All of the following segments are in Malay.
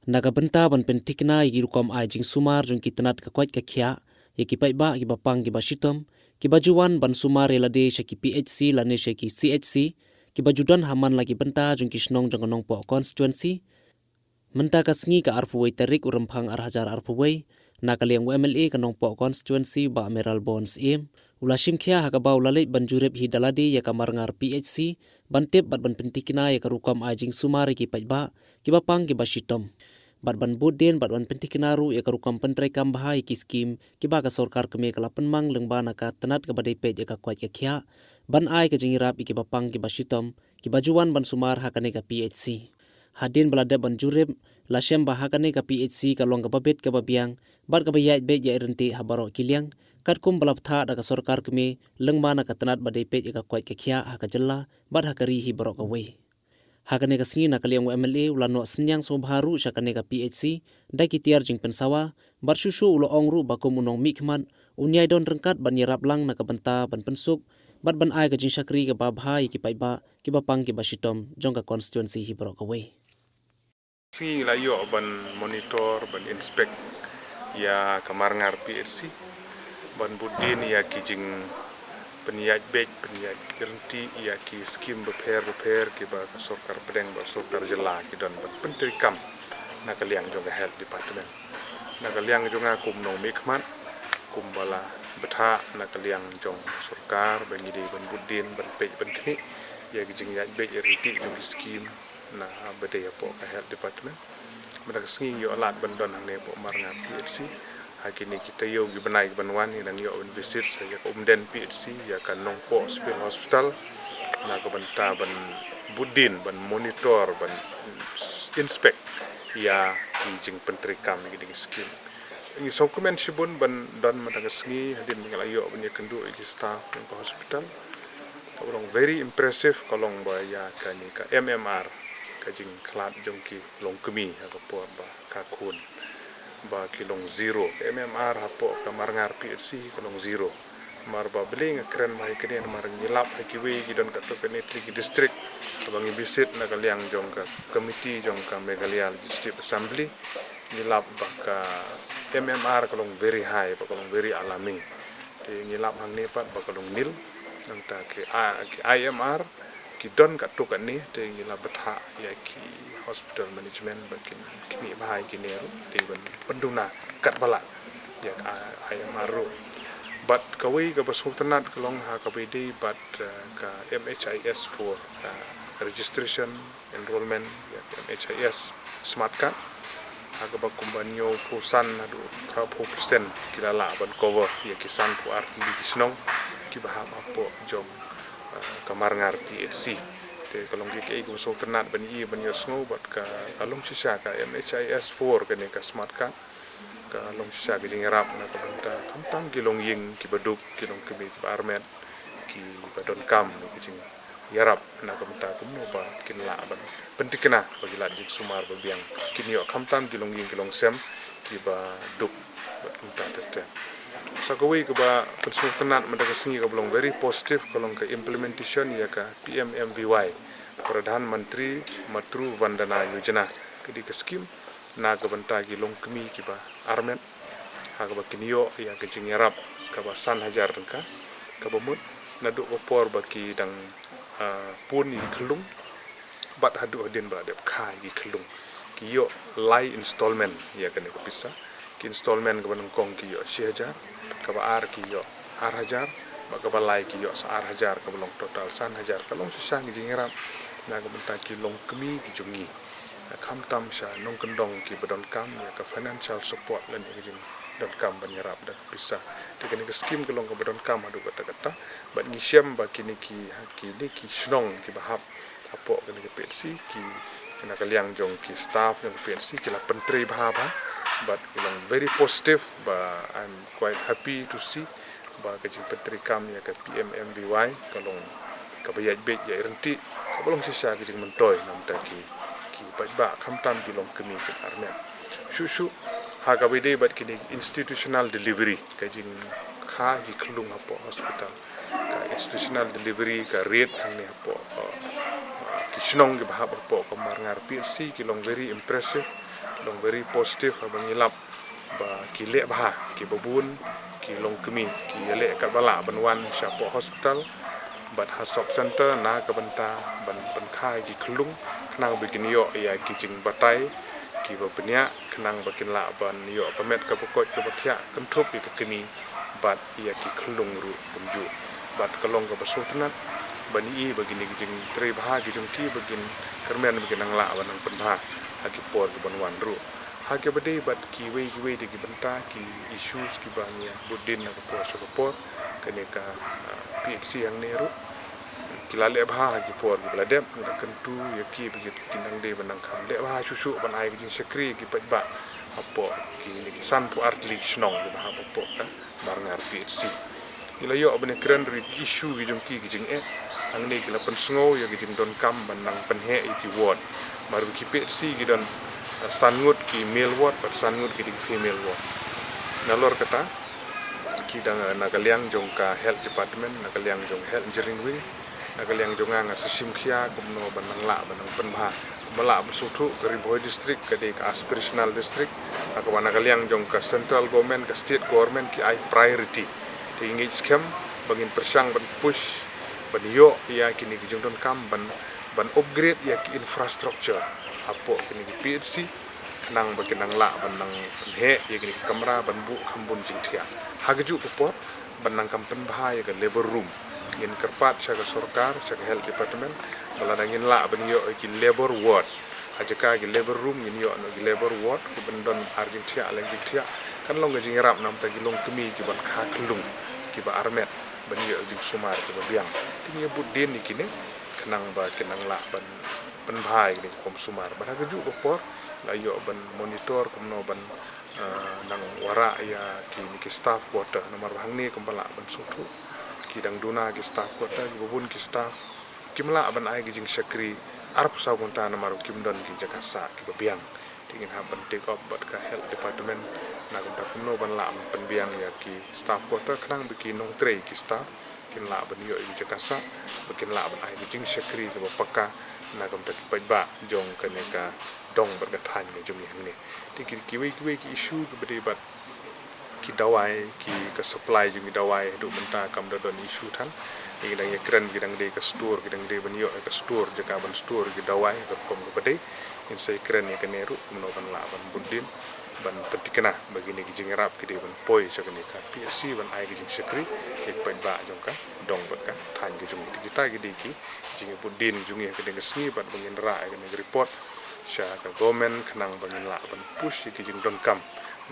Naga benta ban pentikna yigi rukom ai jing sumar jung kitanat ka kwait ka khia yaki pai ba ki bapang ki bashitom ki bajuan ban sumar elade shaki PHC lane shaki CHC ki bajudan haman lagi benta jung kisnong jong nong po constituency menta ka sngi ka arpuwei tarik uremphang arhajar arpuwei nakaliang MLA ka nong po constituency ba Meral Bonds em ulashim khia hakaba ulale banjurep hi dalade ya kamar ngar PHC bantep bat ban pentikna ya ka rukom ai jing sumar ki pai ba ki bapang ki bashitom bat ban boden bat ban pentikinaru ya karukam pentrai kam bahai ki skim ki ba ka sorkar keme kala penmang lengba naka tenat ka badai pej ka kwat ka khia ban ai ka jingirap ki bapang ki bashitom ki bajuan ban sumar hakane ka PHC hadin balada ban jurep lashem ba hakane ka PHC ka long ka babet ka babiang bat ka bayat be ya irente habaro kiliang katkum balap tha da ka sorkar keme lengba naka tenat badai pej ka kwat ka khia hakajalla bat hakari hi barok away hakane ka singi nakaliang MLA ulano senyang so baharu syakane ka PHC dai kitiar jing pensawa barsusu ulo ongru bakum unong mikman unyai don rengkat ban nyerap lang na kabenta ban pensuk bat ban ai ka jing syakri ka babhai ki paiba ki bapang ki bashitom jong ka constituency hi brok away singi la yo ban monitor ban inspect ya kamar ngar PHC ban budin ya ki jing peniyaj bej peniyaj irenti ya ki skim beper ki ba sorkar pedeng ba sorkar jela ki don ban pentri kam nakaliang jonga health department nakaliang jonga kum no mikman kum bala betha nakaliang jong sorkar bangide ban budin ban pej ban kni ya ki jing yaj bej irenti jong skim na bede ya po ka health department menak singi yo alat ban don hang ne po marnga PHC hakini kita yo gibenai banwan ni nang yo visit saya ke umden PHC ya kan nongpo Civil Hospital na ko banta ban budin ban monitor ban inspect ya ki jing pentri kam gi ding skim ngi dokumen sibun ban dan madagasngi hadin ngal ayo ban ya kendu gi staff ng hospital orang very impressive kolong ba ya kan ka MMR ka jing klat jong ki long kemi ka po ba ka kun ba kilong zero MMR hapo kamar ngar PHC kilong zero mar ba beling keren mai kene mar ngilap kiwi gidon ka to penetri ki district abang visit na kaliang jong ka committee jong ka Meghalaya District Assembly ngilap ba ka MMR kilong very high ba kilong very alarming ngilap hang ne pat ba kilong nil nang ta ke IMR ki don ka to kan ni te ngilap betha ya ki hospital management bakin kimi bahai kineru di penduna kat bala ya ayamaru but kawi ka basultanat kalong ha ka bidi but ka MHIS for registration enrollment ya MHIS smart card ha ka bakumbanyo pusan adu 30% kilala ban cover ya kisan pu RTD kisnong ki baham apo jom kamar ngar PHC te kalong ki ko so ternat ban i ban yosngo bat ka kalong sisa ka MHIS 4 ka ne ka smart card ka long sisa ki jingrap na ka banta kamtam ki long ying ki baduk ki long ki armet ki badon kam ki jing yarap na ka banta kum no ba kin la ban pentikna bagi la jing sumar ba biang kin yo kamtam ki long ying ki long sem ki ba duk bat kunta tete sakawi ke ba pensultanat madagasngi ka belong very positive kolong ka implementation ya ka PMMVY Pradhan Menteri Matru Vandana Yojana kedi ka skim na ka banta ki long kemi ki ba armet ha ka ba kinyo ya ka jingarap ka ba san hajar ka ba mut na du opor ba ki dang pun ni kelung bat hadu adin ba dep khai ki kelung ki yo lai installment ya ka ne ka pisa ki installment ka banang kong ki yo 6,000 ka ba ar ki yo ar hajar ba ka ba lai ki yo sa ar hajar ka belong total san hajar ka long susah ki jingarap na ka banta ki long kemi ki jungi kham tam sha nong kendong ki badon kam ya ka financial support lan ki jing don kam banyarap da bisa te kene ka skim ka long ka badon kam adu kata kata ba ngi syam ba kini ki snong ki bahap apo kene ki PHC ki kena kaliang jong ki staff jong PHC ki la pentri bahaba but ilang very positive ba I'm quite happy to see ba ka jing pentri kam ya ka PMMVY kalong ka bayaj be ya irenti ka belong sisa ki jing mentoy nam ta ki ba khamtam ki long kemi ki armet shushu ha ka bide bat kini institutional delivery ka jing kha ki khulung apo hospital ka institutional delivery ka rate hang ne apo ki snong ki bahap apo ka marngar PHC ki long very impressive long very positive bangilap ba ki le bah ki babun ki long kemi ki le kat bala banwan syapo hospital bat hasop center na ka banta ban khai ki klung knang begini yo ya ki jing batai ki ba penya knang bakin la ban yo pamet ka pokot ka bakhya kentup ki kemi bat ya ki klung ru bunju bat kalong ka basutnat bani i begini ki jing tre bah ki jung ki begin kermen begin nang la ban penha haki por ki banwan ru haki bade bat ki wei de ki banta ki issues ki banya budin na por so por kene ka PHC yang neru kila le bah ki por ki bladem na kentu ya ki begi kinang de banang kam le bah susu ban ai ki sekri ki ba apo ki ni ki san pu artli snong ki bah apo ka barngar PHC ila yo bene kren ri issue ki jong ki jing ang ne ki la pen sngo ya ki jing don kam banang pen he ki ward maru ki PHC ki don sangut ki male ward bat sangut ki female ward nalor kata ki dang nagaliang jong ka health department nagaliang jong health engineering wing nagaliang jong ang sasim khia kumno banang la banang penbha mala besuthu ke Riboy district ke de aspirational district akwa nagaliang jong ka central government ka state government ki ai priority de engage scam bangin persang ban push ban yo ya kini ki jong don kam ban upgrade ya ki infrastructure apo kini ki PHC nang baginang la banang he ya kini kamera ban bu khambun jingthia hagju popor banang kampen bahaya ke labor room in kerpat syaga sorkar syaga health department baladangin la ban yo ki labor ward ajaka ki labor room in yo no ki labor ward ku bendon arjingthia ala jingthia kan long jing rap nam ta ki long kemi ki ban kha klung ki ba armet ban yo jing sumar ki ba biang ti ni budin ni kini kenang ba kenang la ban penbhai ni kom sumar ban hagju popor la yo ban monitor kumno ban nang wara ya ki staff quarter nomor hang ni kembala ban sutu ki dang duna ki staff quarter ki bubun ki staff kimla ban ai ki jing sekri arp sa gunta nomor kimdon ki jakasa ki babiang tingin ha ban take up bat ka health department na gunta kumno ban la penbiang ya ki staff quarter kanang biki nong tre ki staff kin la ban yo ki jakasa bikin la ban ai ki jing sekri ki bapaka na gunta ki pajba jong kaneka dong bergathan ni jumi hang ni tikir kiwi ki issue ke berdebat ki dawai ki ke supply jumi dawai du menta kam don issue than ni dang ye kren ki dang de ke store ki dang de ban yo ke store jaka ban store ki dawai ke kom ke bede in sai kren ni ke neru kumno ban la ban bundin ban petikena bagini ki jingrap ki de ban poi sakani ka PSC ban ai ki jing sekri ek pen ba jong ka dong bat ka than ki jumi kita ki de ki jing bundin jungi ke de sni ban bangin ra ke report sya ka government kenang bangin la ban push ki jing don kam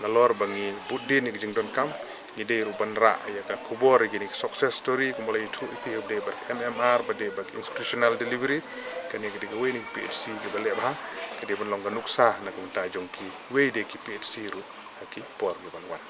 nalor bangi budin ki jing don kam ni de ruban ra ya ka kubor gini success story kumulai itu ipi de ber MMR bade bag institutional delivery kani ki de we ni PHC ki bale ba ki de ban long nuksa na kumta jong ki we de ki PHC ru aki por ki ban wan